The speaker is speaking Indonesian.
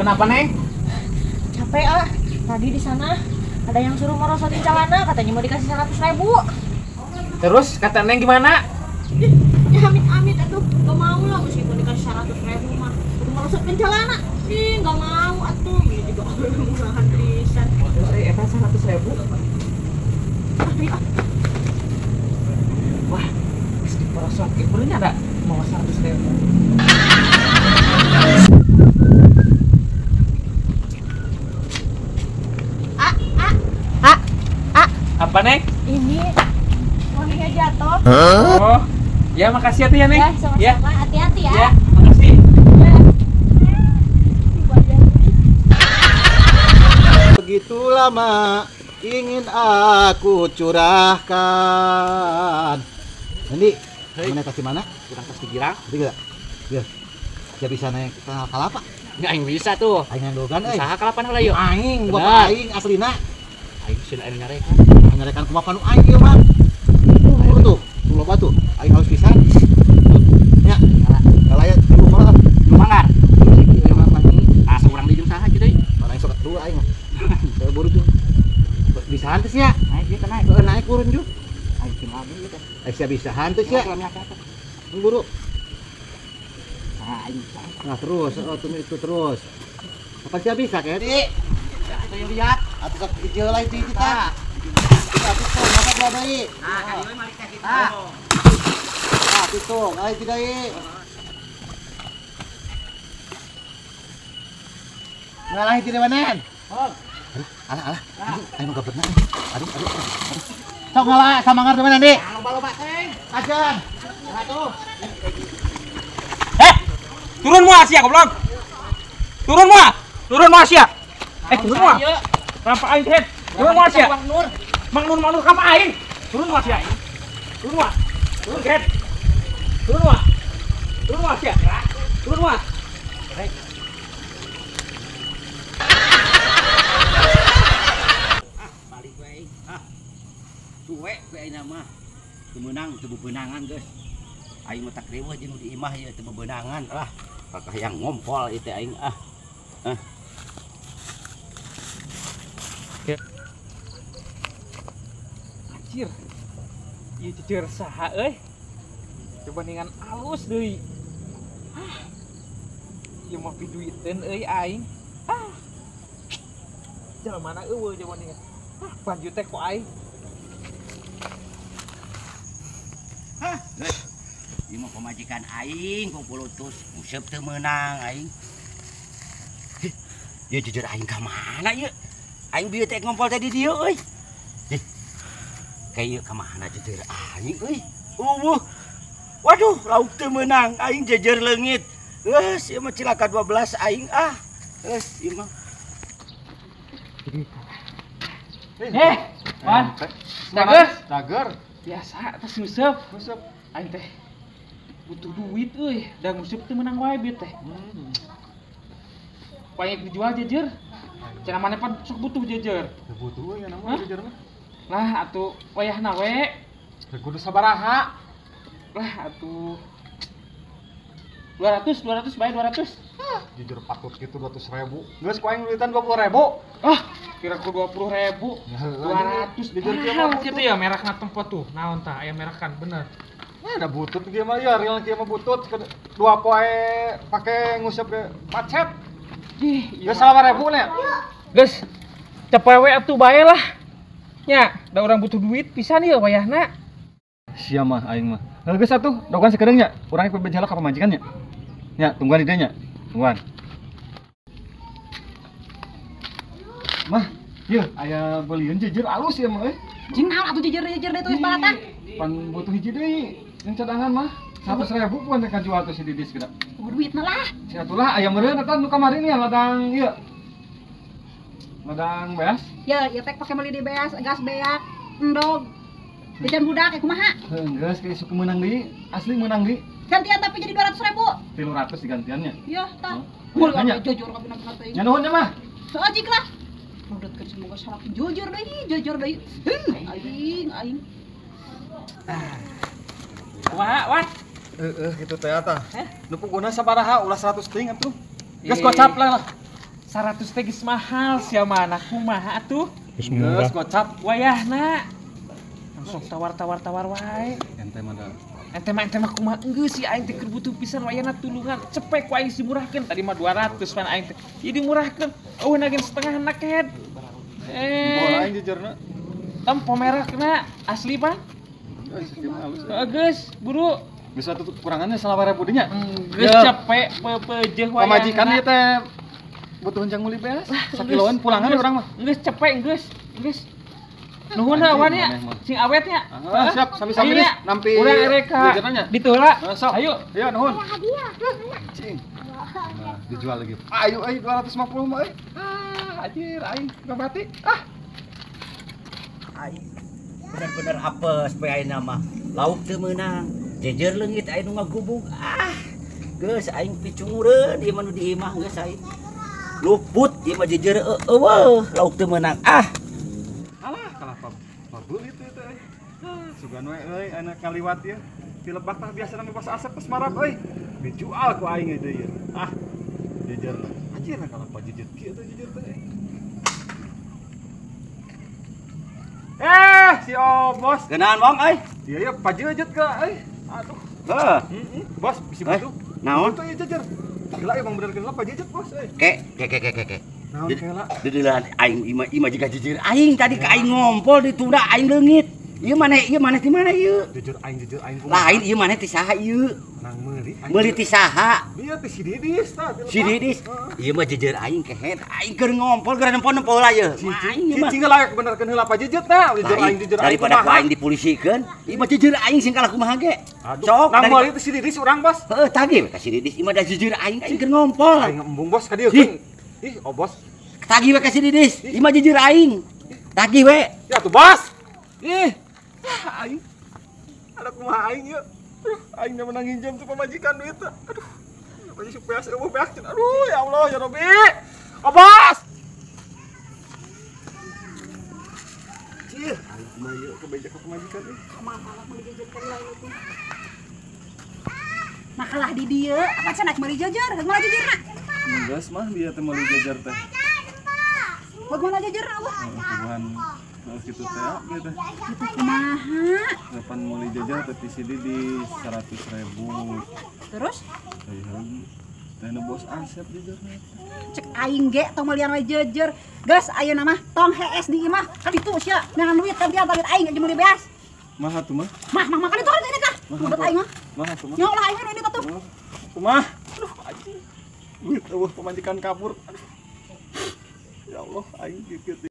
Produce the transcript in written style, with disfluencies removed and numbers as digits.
Kenapa, Neng? Capek ah. Tadi di sana ada yang suruh merosotin celana, katanya mau dikasih 100.000. Terus kata Neng gimana? Ya amit-amit atuh, gak mau lah meskipun dikasih 100.000 mah. Udah merosotkan celana, gak mau atuh. Ini juga murahan pisan. Eta 100.000. Iya. Wah, mesti merosotkan. Benernya ada mau 100.000. Apa, Neng? Ini wanginya jatuh. Oh, ya makasih ya, Neng. Ya, sama-sama. Hati-hati ya. Ya, makasih. Begitu lama ingin aku curahkan. Nanti, mana kasih mana? Kurang kasih girang. Tiga. Ya. Ya bisa naik kanal kalapa. Nggak aing bisa tuh. Aing nganggogan euy. Saha kalapan heula yuk. Aing, Bener. bapak aing aslina. Aing sudah aing ngarekan. Ngarekan kumaha panu aing ieu mah. Tuh, loba tuh. Aing harus pisan. Nya, kalaya di rumah. Lu manggar. Asa urang di jeung saha kitu deui. Mana sok dulu aing mah. Saya buru tuh. Bisa hantes nya. Naik kita naik. Naik turun juga. Aing tim lagi gitu. Aing bisa hantes ya. Buru. Nah terus, itu terus. Apa sih bisa kayak ini? Itu yang lihat. Atau sok hijau lain di kita. Atau sok apa dua bayi? Nah, kali we mari ka kitu. Ah, itu, lain tidak ini. Nggak lain tidak mana? Alah. Ayo nggak benar. Aduh. Sok ngalah sama ngarep mana nih? Loba-loba teh. Ajan. Satu. Turun mua Asia goblok. Turun mua Asia. Turun mua. Kenapa aing teh? Turun mua Asia. Mang Nur kenapa aing? Turun mua Asia. Turun mua. Turun Asia. Turun mua. Balik we. Suwe we ayeuna mah. Temenang teu bebenangan geus. Aing mah tak reueuh jeung di imah ieu teu bebenangan lah. Kakak yang ngompol itu aing Anjir. Ieu jejer saha euy? Coba ningan alus deui. Ieu mah piduiteun euy aing. Jalan mana eueuh coba ningan. Banjut teh ku aing. Ieu mah pamajikan aing kumpulutus museup teu meunang aing. Ieu jejer aing ka mana ieu? Aing bieu teh ngompol tadi dieu euy. Kayak ieu ka mana jejer aing euy? Waduh, lauk teu meunang aing jejer leungit. Geus ieu mah cilaka 12 aing Geus ieu mah. Wan. Dager. Biasa tos nguseup. Aing teh butuh duit euy, da nguseup teu meunang wae bieu teh. Paling dijual jejer. Cenah maneh pan sok butuh jejer. Butuh ya namanya jejer mah. Lah atuh wayahna we. Kudu sabaraha? Lah atuh 200 bae 200. Jujur patut gitu 200.000. Geus ku aing duitan 20.000. Kira ku 20.000. 200 jujur kieu mahal mah kitu ya merekna tempat tuh. Naon tah aya merek kan bener. Ada butut dia mah ya, real kieu mah butut 2 poe pake nguseup ke macet. Geus 9.000 nya. Geus cepewe atuh bae lah. Nya, da urang butuh duit pisan ieu wayahna. Sia mah aing mah. Geus atuh, dogan sakedeung nya. Urang ieu bebejalah ka pamajikan nya. Nya, tungguan di dieu nya. Tungguan. Mah, ieu aya beulian jejer alus ya mah euy. Cing naon atuh jejer deh tulis balatan. Pan butuh hiji deui. Yang cadangan mah 100.000 pun teh kajual tuh si Didis geura. Duitna lah. Si atulah aya meureun eta nu kamari nih ladang ieu. Ladang beas. Ya teh pake beli di beas, gas beak, endog. Jajan budak kumaha? Geus ke suku meunang deui, asli meunang deui. Gantian tapi jadi 200.000. 300 digantiannya. Ya, tah. Mul nya jujur ka bener-bener teh. nya nuhun nya mah. Seojik lah. Rodotkeun semoga salaki jujur deui. Aing. Kumaha, Wan? Kitu teh eta. Nu puguna sabaraha ulah 100 ting atuh. Geus gocap lah. 100 teh geus mahal sia mana kumaha atuh? Geus gocap. Wayahna. Langsung tawar wae. Ente mah Ente mah kumaha geus si aing teh keur butuh pisan wayahna tulungan. Cepek ku aing simurahkeun tadi mah 200 pan aing teh. Ieu dimurahkeun. Eueuh nagen setengahna kehed. bola aing jejerna. Tempo merekna asli pan? Geus, buru. Bisa tutup kurangannya 9.000 dinya. Geus capek peupeujeuh wayahna. Pamajikan ieu teh butuh hunjang meuli beas. Sakiloan pulangan urang mah. Geus cepek geus. Nuhun awan ya, sing awetnya. Siap, sami-sami geus nampi. Urang ereka. Ditula. Ayo. Iya, nuhun. Cing. Nah, dijual lagi. Ayo 250 mah anjir aing ngabati. Aing bener-bener apes pe ayeuna mah. Lauk teu meunang. Jejer leungit aing nu ngagubug. Geus aing picungureun ieu mah nu di imah geus aing. Luput ieu mah jejer eueuh, lauk teu meunang. Kalah pabul itu euy. Sugan we euy anak kaliwat ieu. Di Lebak tah biasana bebas asap geus marab euy. Dijual ku aing ieu ieu. Jejer. Anjir kalah pajejet kieu teh jejer teh. Si Obos. Geunaan mong euy. Dia ya pajejet ke euy. Aduh. Heuh. Bos, bisi butuh. Naon? Itu ya jejer. Gila emang bener geulap pajejet, Bos euy. Ke. Naon kela? Didilan aing ima jiga jejer aing tadi ka aing ngompol ditunda aing leungit. Ieu maneh ti mana ieu? Jujur aing Lain ieu maneh ti saha ieu? nang meuli. Meuli ti saha? Ieu teh si Didis tah. Si Didis. Ieu mah jejer aing kehet. Aing keur ngompol keur nempo-nempo lah ieu. Aing mah cicing layak benerkeun heula pajejet tah. Jujur aing daripada ku aing dipolisikeun, ieu mah jejer aing sing kalah kumaha ge. Sok nang meuli teh si Didis urang, Bos. Heuh tagih ka si Didis ieu mah da jejer aing keur ngompol. Aing embung, Bos, ka dieu keun. Ih, Obos. Tagih we ka si Didis. Ieu mah jejer aing. Tagih we. Ya tuh, Bos. Ih. Aing. Ada kumaha aing ieu. Aing udah menang nginjem tuh pemajikan duit. Aduh. Apa sih supaya saya mau beak. Aduh, ya Allah, ya Robi. Obos. Cih, aing kumaha ieu kebeja ke pemajikan euy. Malah mau dijejerkan lain itu. Makalah di dieu, apa cenah cuma dijejer, geus jejerna. Geus mah dia teh meuli jajar teh. Kumaha jejerna Allah? Tuhan kitu teh gitu. Kitu kumaha? Kapan meuli jajar teh sidi di 100.000. Terus Teh Bos Asep jajarna. cek aing ge tong meulian we jejer. Geus ayeuna mah tong hees di imah ka ditu sia. Ngan duit ka dia balik aing ge meuli beas. Mah atuh mah. Mah makan itu ini tah. Buat aing mah. Mah atuh mah. Nyawa aing ini tuh. Kumah. Aduh, anjing. Duit eueuh pemajikan kabur. Aduh. Ya Allah, aing kieu